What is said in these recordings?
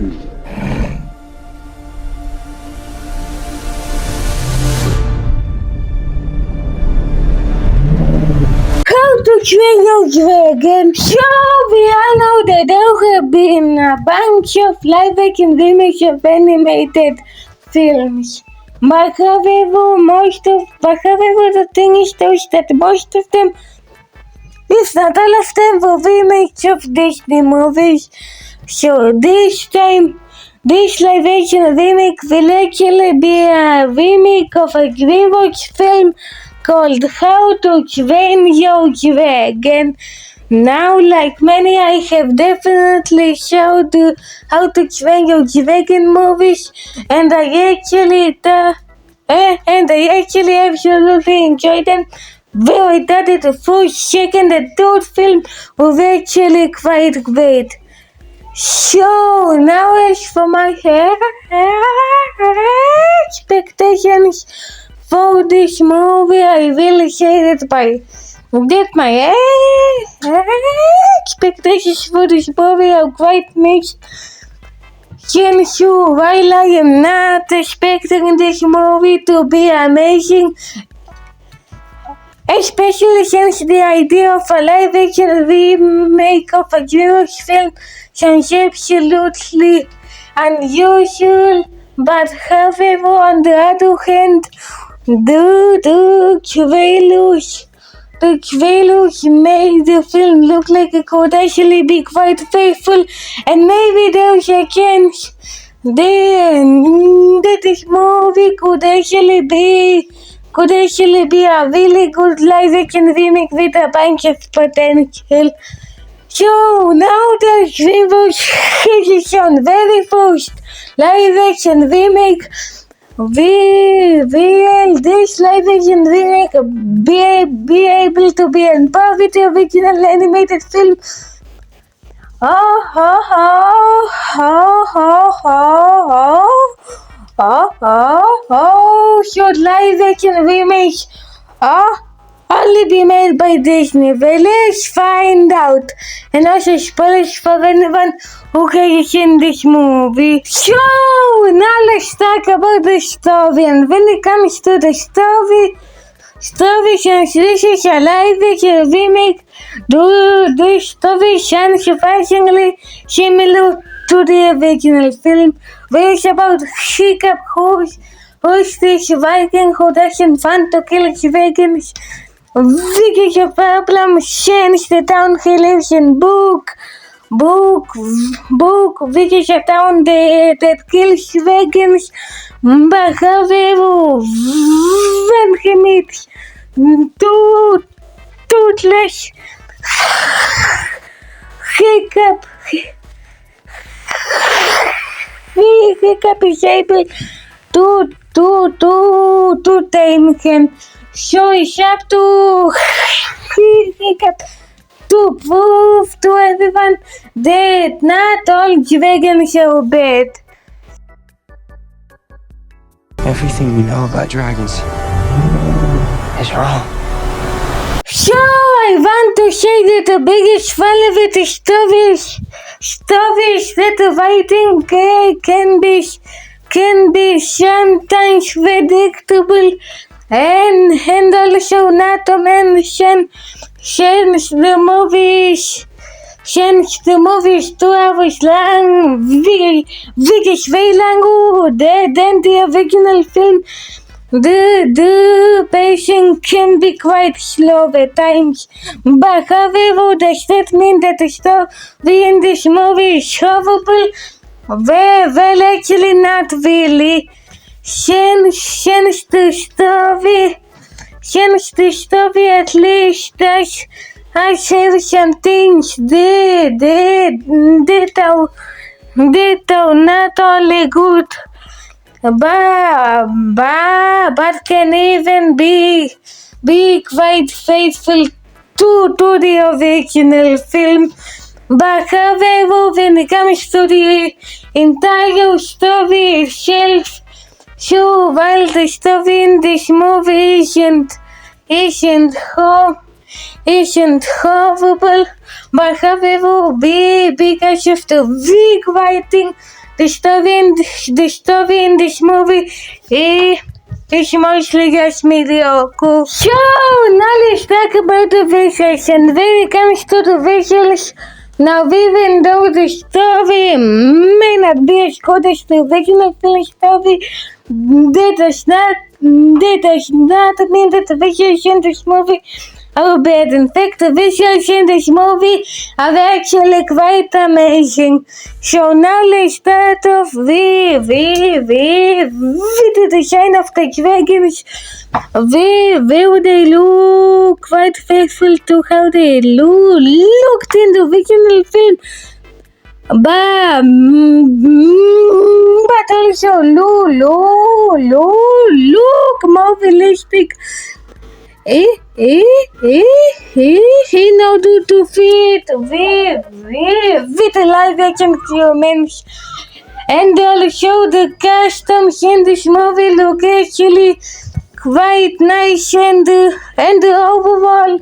How to train your dragon. So we all know that there have been a bunch of live-action remakes of animated films. But however, the thing is that most of them, if not all of them, were remakes of Disney movies. So this time, this live-action remake will actually be a remake of a DreamWorks film called How to Train Your Dragon. Now, like many, I have definitely showed How to Train Your Dragon movies, and I actually absolutely enjoyed them. Though I thought that the first, second, and third film were actually quite great. So now as for my expectations for this movie, I will say that my expectations for this movie are quite mixed. Since while I am not expecting this movie to be amazing, especially since the idea of a live-action remake of a DreamWorks film sounds absolutely unusual. But however, on the other hand, the trailers made the film look like it could actually be quite faithful, and maybe there's a chance that this movie could actually be a really good live-action remake with a bunch of potential. So now the DreamWorks is on very first live-action remake. Will this live-action remake be able to be on par with the original animated film? Should live-action remakes only be made by Disney? Well, let's find out. And also spoilers for anyone who has seen this movie. So now let's talk about the story. And when it comes to the story, since this is a live-action remake, the story sounds surprisingly similar to the original film, where it's about Hiccup, who's this Viking who doesn't want to kill dragons. Because of problem, since the town he lives in, Book, which is a town that kills dragons. But however, when he meets toothless Hiccup is able to tame him. So it's up to Hiccup to prove to everyone that not all dragons are bad. Everything we know about dragons is wrong. So I want to say that the biggest problem with the stories that the writing can be sometimes predictable, and also not to mention since the movie is 2 hours long, which is way longer than the original film. The pacing can be quite slow at times, but however, does that mean that the story in this movie is horrible? Well, actually not really. Since the story at least does have some things that are not only good, but can even be quite faithful to the original film. But however, when it comes to the entire story itself, so while the story in this movie isn't horrible, but however, because of the weak writing, the story in this movie is mostly just mediocre. So now let's talk about the visuals, and when it comes to the visuals, now even though the story may not be as good as the original film story, that does not mean that the visuals in this movie are bad. In fact, the visuals in this movie are actually quite amazing. So now let's start off with the design of the dragons. Will they look quite faithful to how they looked in the original film? But also look more realistic. In order to fit with the live action humans. And also the costumes in this movie look actually quite nice, and overall,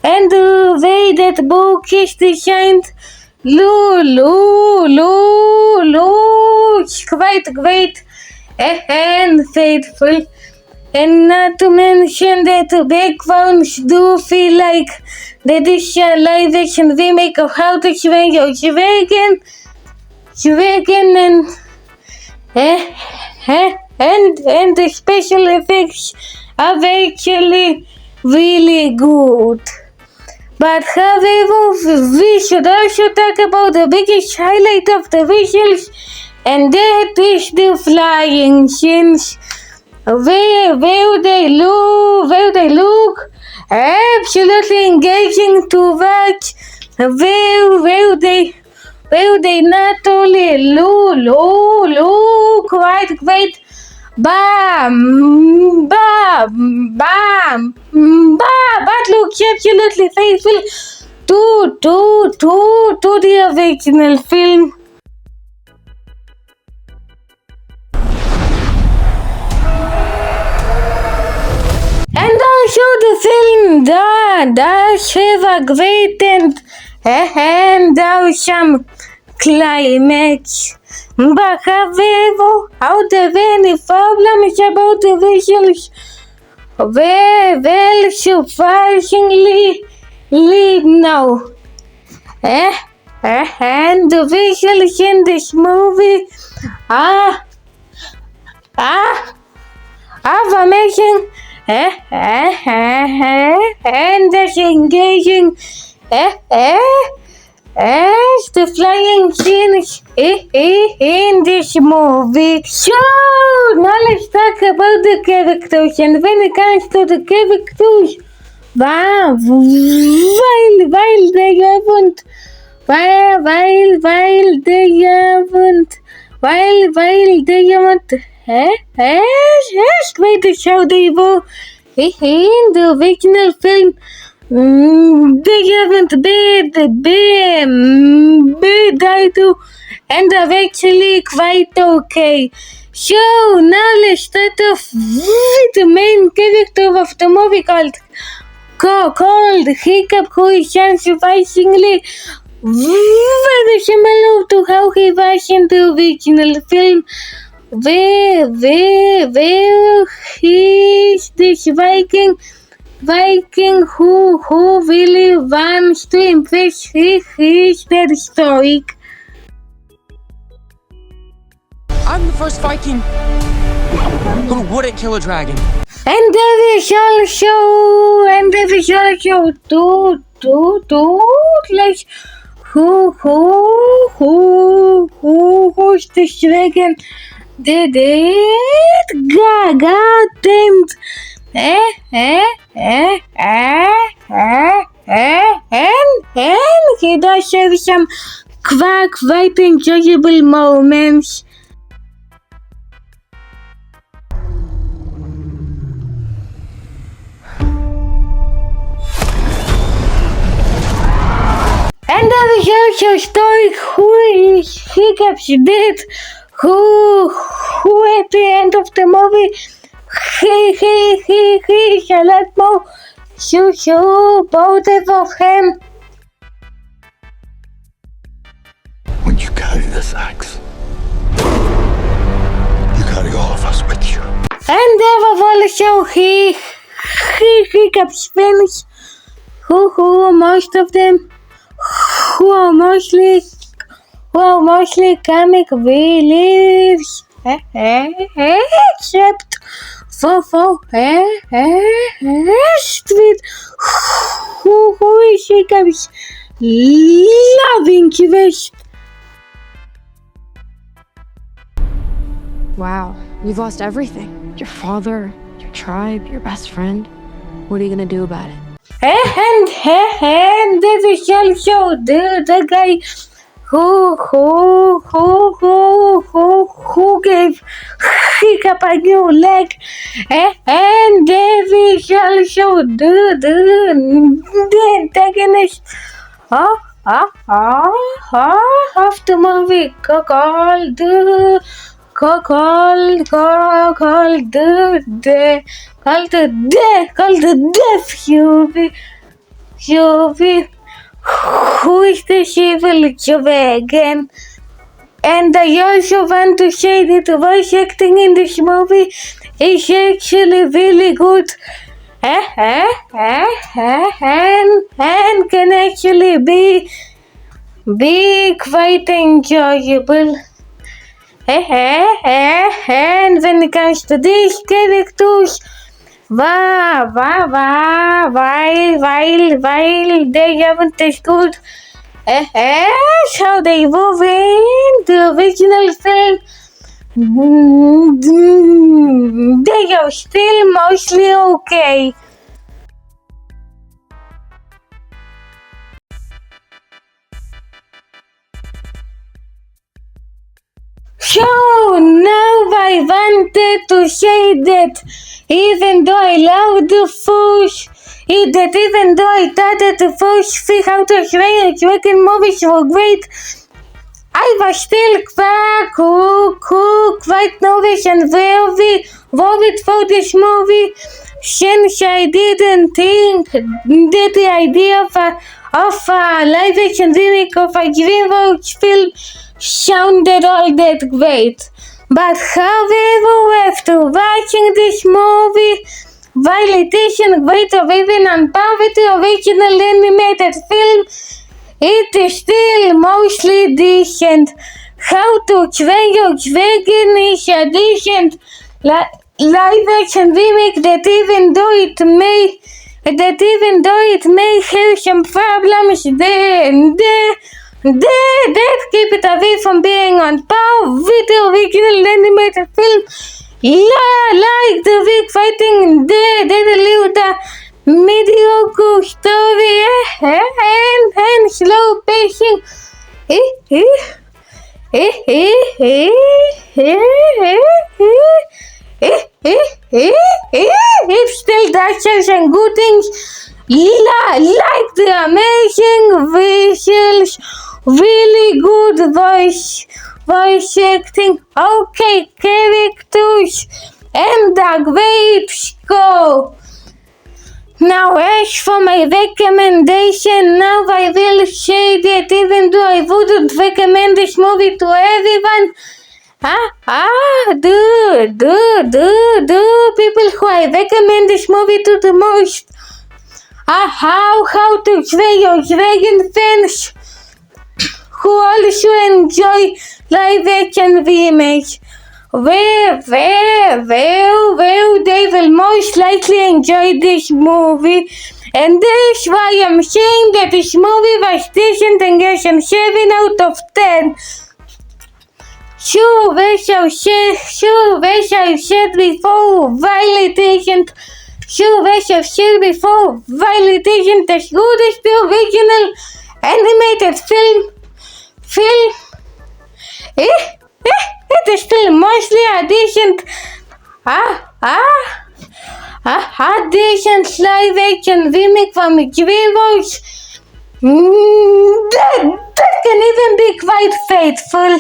and the way that book is designed looks quite great and faithful. And not to mention that the backgrounds do feel like that is a live action remake of How to Train Your Dragon, and the special effects are actually really good. But however, we should also talk about the biggest highlight of the visuals, and that is the flying scenes. Where they look absolutely engaging to watch. Where they not only look quite great, but looks absolutely faithful to the original film. And also the film does have a great and awesome climax. But however, are there any problems about the visuals? Well, surprisingly, no. And the visuals in this movie are amazing. And as engaging as the flying scenes in this movie. So now let's talk about the characters, and when it comes to the characters, while they haven't as great as how they were in the original film, they haven't bad either, and are actually quite okay. So now let's start off with the main character of the movie called Hiccup, who is surprisingly very similar to how he was in the original film, where he's this Viking who really wants to impress. He's very stoic. I'm the first Viking who wouldn't kill a dragon. And there is also like who's this dragon? Did it goddamn and he does have some quite enjoyable moments. And there is also story who Hiccups did, who at the end of the movie he's a lot more supportive of him. When you carry this axe, also he recaps films who most of them who are mostly comic reliefs, except for Street, who is Jacob's loving twist. Wow, you've lost everything. Your father, your tribe, your best friend. What are you gonna do about it? And there is also the guy who gave Hiccup a new leg, and there is also the antagonist of the movie called the Death Yuvi, who is the civil again. And I also want to say that the voice acting in this movie is actually really good. And can actually be quite enjoyable. And when it comes to these characters, while they aren't as good as how they were in the original film, they are still mostly okay. So now I wanted to say that even though I thought that the first 3 out of 3 Dragon movies were great, I was still quite nervous and very worried for this movie, since I didn't think that the idea of a live action remake of a DreamWorks film sounded all that great. But however, after watching this movie, while it isn't great or even on par with the original animated film, it is still mostly decent. How to Train Your Dragon is a decent live action remake that even though it may have some problems, that keep it away from being on par with the original animated film. Like the big fighting, they leave the mediocre story and slow pacing. It still does some good things, like the amazing visuals, really good voice acting, okay characters, and a great score. Now, as for my recommendation, now I will say that even though I wouldn't recommend this movie to everyone, the people who I recommend this movie to the most are How to Train Your Dragon fans, who also enjoy live action remakes. Well, they will most likely enjoy this movie, and that's why I'm saying that this movie was decent and gets a 7 out of 10. Sure, as I've said before, while it isn't as good as the original animated film, it is still mostly a decent live action remake from DreamWorks that can even be quite faithful.